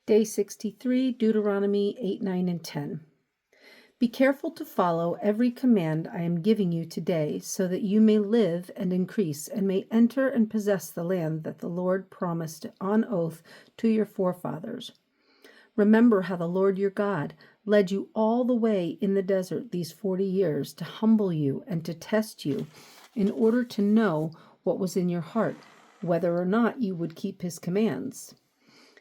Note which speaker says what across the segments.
Speaker 1: Day 63, Deuteronomy 8, 9, and 10. Be careful to follow every command I am giving you today, so that you may live and increase, and may enter and possess the land that the Lord promised on oath to your forefathers. Remember how the Lord your God led you all the way in the desert these 40 years to humble you and to test you, in order to know what was in your heart, whether or not you would keep his commands.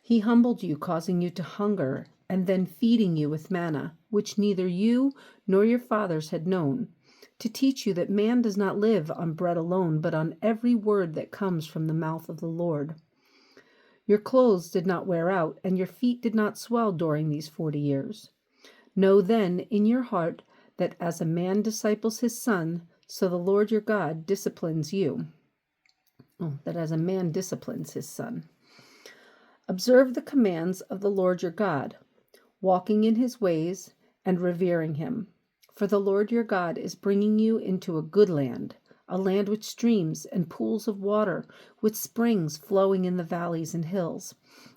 Speaker 1: He humbled you, causing you to hunger, and then feeding you with manna, which neither you nor your fathers had known, to teach you that man does not live on bread alone, but on every word that comes from the mouth of the Lord. Your clothes did not wear out, and your feet did not swell during these 40 years. Know then in your heart that as a man disciples his son, so the Lord your God disciplines you. That as a man disciplines his son. Observe the commands of the Lord your God, walking in his ways and revering him. For the Lord your God is bringing you into a good land, a land with streams and pools of water, with springs flowing in the valleys and hills,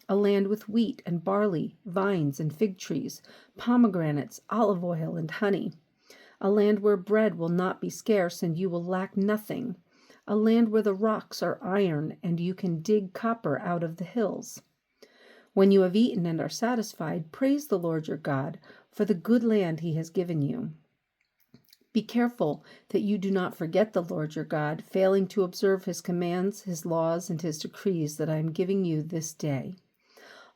Speaker 1: a land with wheat and barley, vines and fig trees, pomegranates, olive oil, and honey, a land where bread will not be scarce and you will lack nothing, a land where the rocks are iron and you can dig copper out of the hills. When you have eaten and are satisfied, praise the Lord your God for the good land he has given you. Be careful that you do not forget the Lord your God, failing to observe his commands, his laws, and his decrees that I am giving you this day.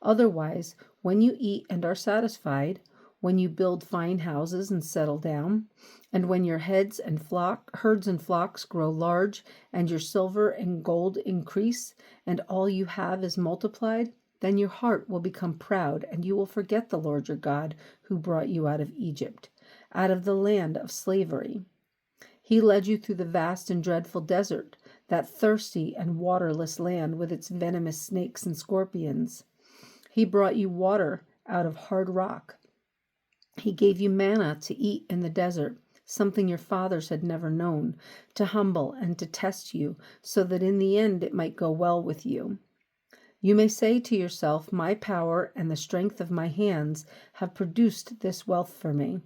Speaker 1: Otherwise, when you eat and are satisfied, when you build fine houses and settle down, and when your herds and flocks grow large, and your silver and gold increase, and all you have is multiplied, then your heart will become proud, and you will forget the Lord your God, who brought you out of Egypt, out of the land of slavery. He led you through the vast and dreadful desert, that thirsty and waterless land with its venomous snakes and scorpions. He brought you water out of hard rock. He gave you manna to eat in the desert, something your fathers had never known, to humble and to test you, so that in the end it might go well with you. You may say to yourself, my power and the strength of my hands have produced this wealth for me.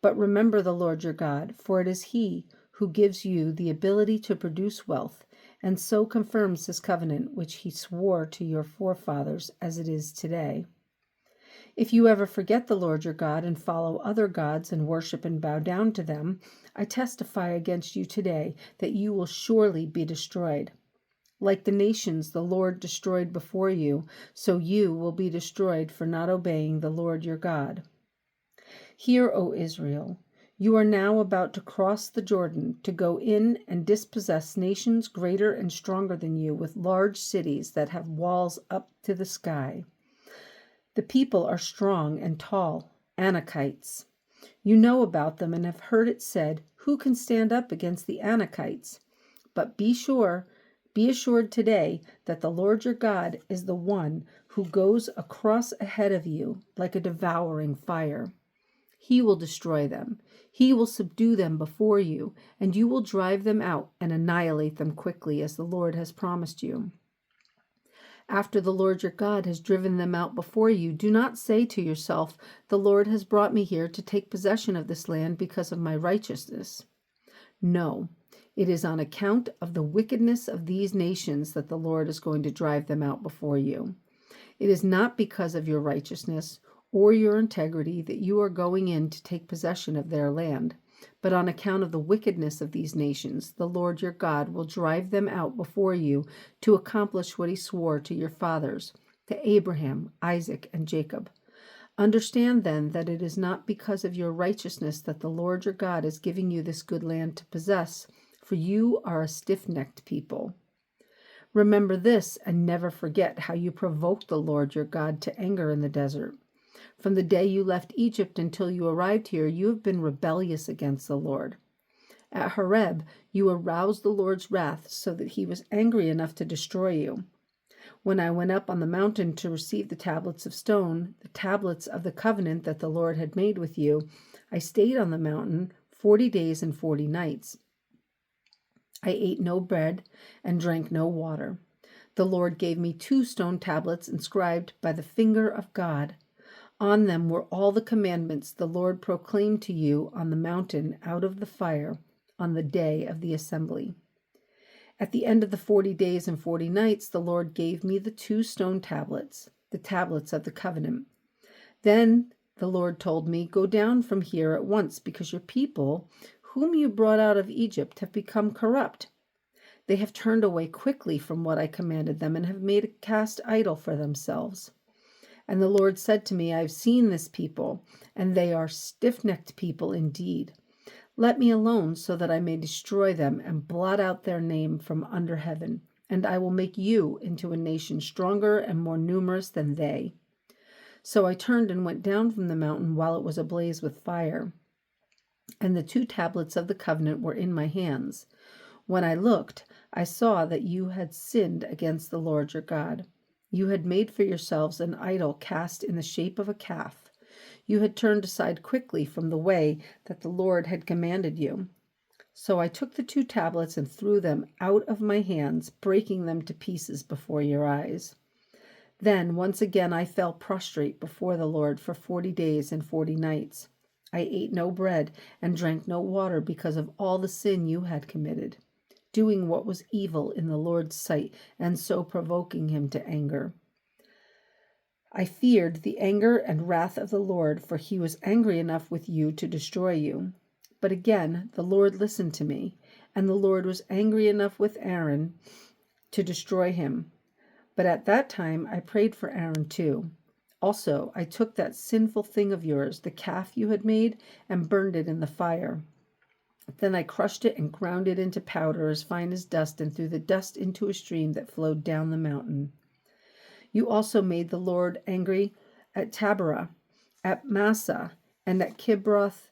Speaker 1: But remember the Lord your God, for it is he who gives you the ability to produce wealth, and so confirms his covenant which he swore to your forefathers as it is today. If you ever forget the Lord your God and follow other gods and worship and bow down to them, I testify against you today that you will surely be destroyed. Like the nations the Lord destroyed before you, so you will be destroyed for not obeying the Lord your God. Hear, O Israel, you are now about to cross the Jordan to go in and dispossess nations greater and stronger than you, with large cities that have walls up to the sky. The people are strong and tall, Anakites. You know about them and have heard it said, who can stand up against the Anakites? But be assured today that the Lord your God is the one who goes across ahead of you like a devouring fire. He will destroy them. He will subdue them before you, and you will drive them out and annihilate them quickly, as the Lord has promised you. After the Lord your God has driven them out before you, do not say to yourself, the Lord has brought me here to take possession of this land because of my righteousness. No. It is on account of the wickedness of these nations that the Lord is going to drive them out before you. It is not because of your righteousness or your integrity that you are going in to take possession of their land, but on account of the wickedness of these nations, the Lord your God will drive them out before you to accomplish what he swore to your fathers, to Abraham, Isaac, and Jacob. Understand then that it is not because of your righteousness that the Lord your God is giving you this good land to possess, for you are a stiff-necked people. Remember this and never forget how you provoked the Lord your God to anger in the desert. From the day you left Egypt until you arrived here, you have been rebellious against the Lord. At Horeb, you aroused the Lord's wrath so that he was angry enough to destroy you. When I went up on the mountain to receive the tablets of stone, the tablets of the covenant that the Lord had made with you, I stayed on the mountain 40 days and 40 nights. I ate no bread and drank no water. The Lord gave me 2 stone tablets inscribed by the finger of God. On them were all the commandments the Lord proclaimed to you on the mountain out of the fire on the day of the assembly. At the end of the 40 days and 40 nights, the Lord gave me the 2 stone tablets, the tablets of the covenant. Then the Lord told me, "Go down from here at once, because your people, whom you brought out of Egypt, have become corrupt. They have turned away quickly from what I commanded them and have made a cast idol for themselves." And the Lord said to me, "I have seen this people, and they are stiff-necked people indeed. Let me alone so that I may destroy them and blot out their name from under heaven, and I will make you into a nation stronger and more numerous than they." So I turned and went down from the mountain while it was ablaze with fire, and the 2 tablets of the covenant were in my hands. When I looked, I saw that you had sinned against the Lord your God. You had made for yourselves an idol cast in the shape of a calf. You had turned aside quickly from the way that the Lord had commanded you. So I took the 2 tablets and threw them out of my hands, breaking them to pieces before your eyes. Then once again I fell prostrate before the Lord for 40 days and 40 nights. I ate no bread and drank no water because of all the sin you had committed, doing what was evil in the Lord's sight and so provoking him to anger. I feared the anger and wrath of the Lord, for he was angry enough with you to destroy you. But again the Lord listened to me, and the Lord was angry enough with Aaron to destroy him. But at that time I prayed for Aaron too. Also I took that sinful thing of yours, the calf you had made, and burned it in the fire. Then I crushed it and ground it into powder as fine as dust, and threw the dust into a stream that flowed down the mountain. You also made the Lord angry at Taberah, at Massah, and at Kibroth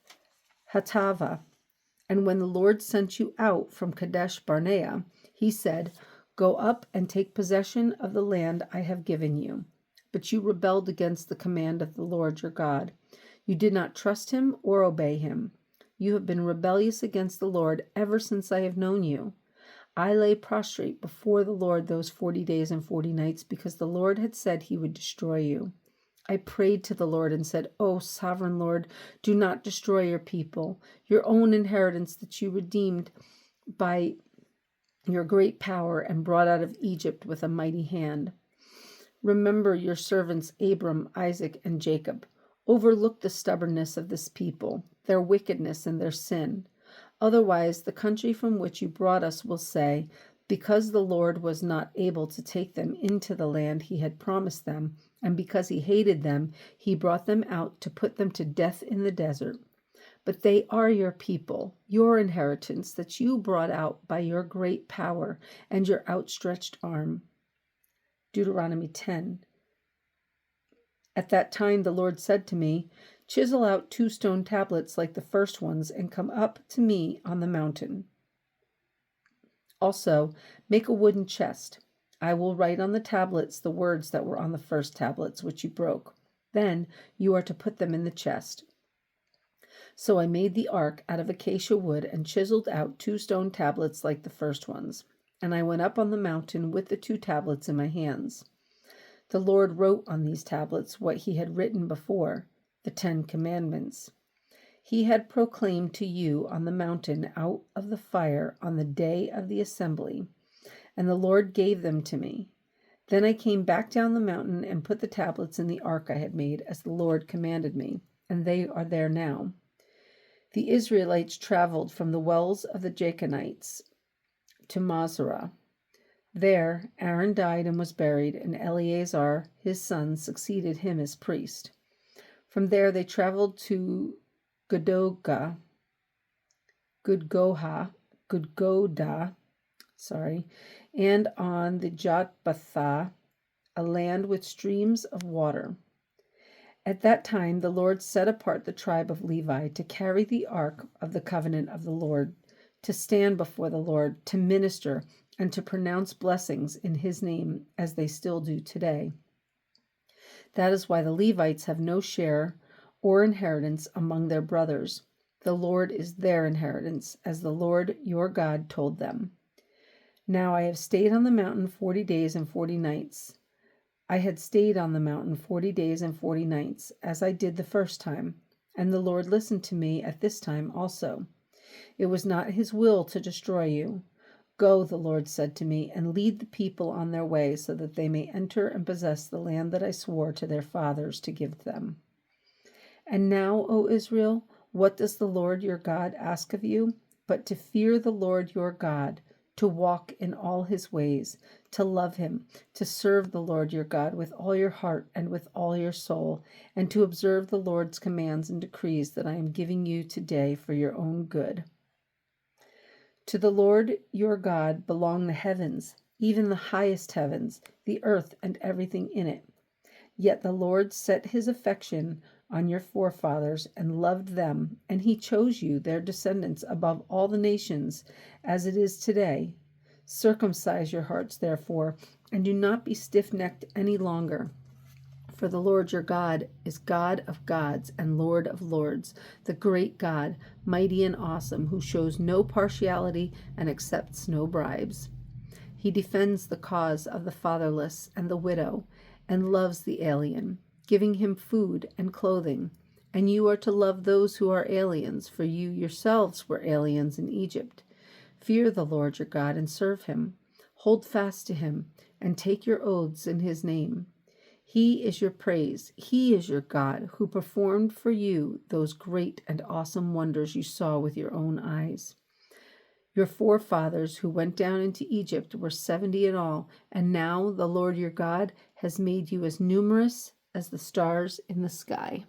Speaker 1: Hattaavah. And when the Lord sent you out from Kadesh Barnea, he said, "Go up and take possession of the land I have given you." But you rebelled against the command of the Lord your God. You did not trust him or obey him. You have been rebellious against the Lord ever since I have known you. I lay prostrate before the Lord those 40 days and 40 nights because the Lord had said he would destroy you. I prayed to the Lord and said, "O sovereign Lord, do not destroy your people, your own inheritance that you redeemed by your great power and brought out of Egypt with a mighty hand. Remember your servants Abram, Isaac, and Jacob. Overlook the stubbornness of this people, their wickedness and their sin. Otherwise, the country from which you brought us will say, because the Lord was not able to take them into the land he had promised them, and because he hated them, he brought them out to put them to death in the desert. But they are your people, your inheritance that you brought out by your great power and your outstretched arm." Deuteronomy 10. At that time the Lord said to me, "Chisel out 2 stone tablets like the first ones and come up to me on the mountain. Also, make a wooden chest. I will write on the tablets the words that were on the first tablets, which you broke. Then you are to put them in the chest." So I made the ark out of acacia wood and chiseled out 2 stone tablets like the first ones. And I went up on the mountain with the 2 tablets in my hands. The Lord wrote on these tablets what he had written before, the 10 commandments. He had proclaimed to you on the mountain out of the fire on the day of the assembly, and the Lord gave them to me. Then I came back down the mountain and put the tablets in the ark I had made, as the Lord commanded me, and they are there now. The Israelites traveled from the wells of the Jaconites to Masrah. There Aaron died and was buried, and Eleazar, his son, succeeded him as priest. From there they traveled to Gudgodah, and on the Jotbathah, a land with streams of water. At that time the Lord set apart the tribe of Levi to carry the ark of the covenant of the Lord, to stand before the Lord, to minister, and to pronounce blessings in his name, as they still do today. That is why the Levites have no share or inheritance among their brothers. The Lord is their inheritance, as the Lord your God told them. Now I have stayed on the mountain 40 days and 40 nights. I had stayed on the mountain 40 days and 40 nights, as I did the first time, and the Lord listened to me at this time also. It was not his will to destroy you. Go, the Lord said to me, and lead the people on their way so that they may enter and possess the land that I swore to their fathers to give them. And now, O Israel, what does the Lord your God ask of you? But to fear the Lord your God, to walk in all his ways, to love him, to serve the Lord your God with all your heart and with all your soul, and to observe the Lord's commands and decrees that I am giving you today for your own good. To the Lord your God belong the heavens, even the highest heavens, the earth and everything in it. Yet the Lord set his affection on your forefathers and loved them, and he chose you, their descendants, above all the nations, as it is today. Circumcise your hearts, therefore, and do not be stiff-necked any longer. For the Lord your God is God of gods and Lord of lords, the great God, mighty and awesome, who shows no partiality and accepts no bribes. He defends the cause of the fatherless and the widow, and loves the alien, giving him food and clothing. And you are to love those who are aliens, for you yourselves were aliens in Egypt. Fear the Lord your God and serve him. Hold fast to him, and take your oaths in his name. He is your praise. He is your God, who performed for you those great and awesome wonders you saw with your own eyes. Your forefathers who went down into Egypt were 70 in all, and now the Lord your God has made you as numerous as the stars in the sky.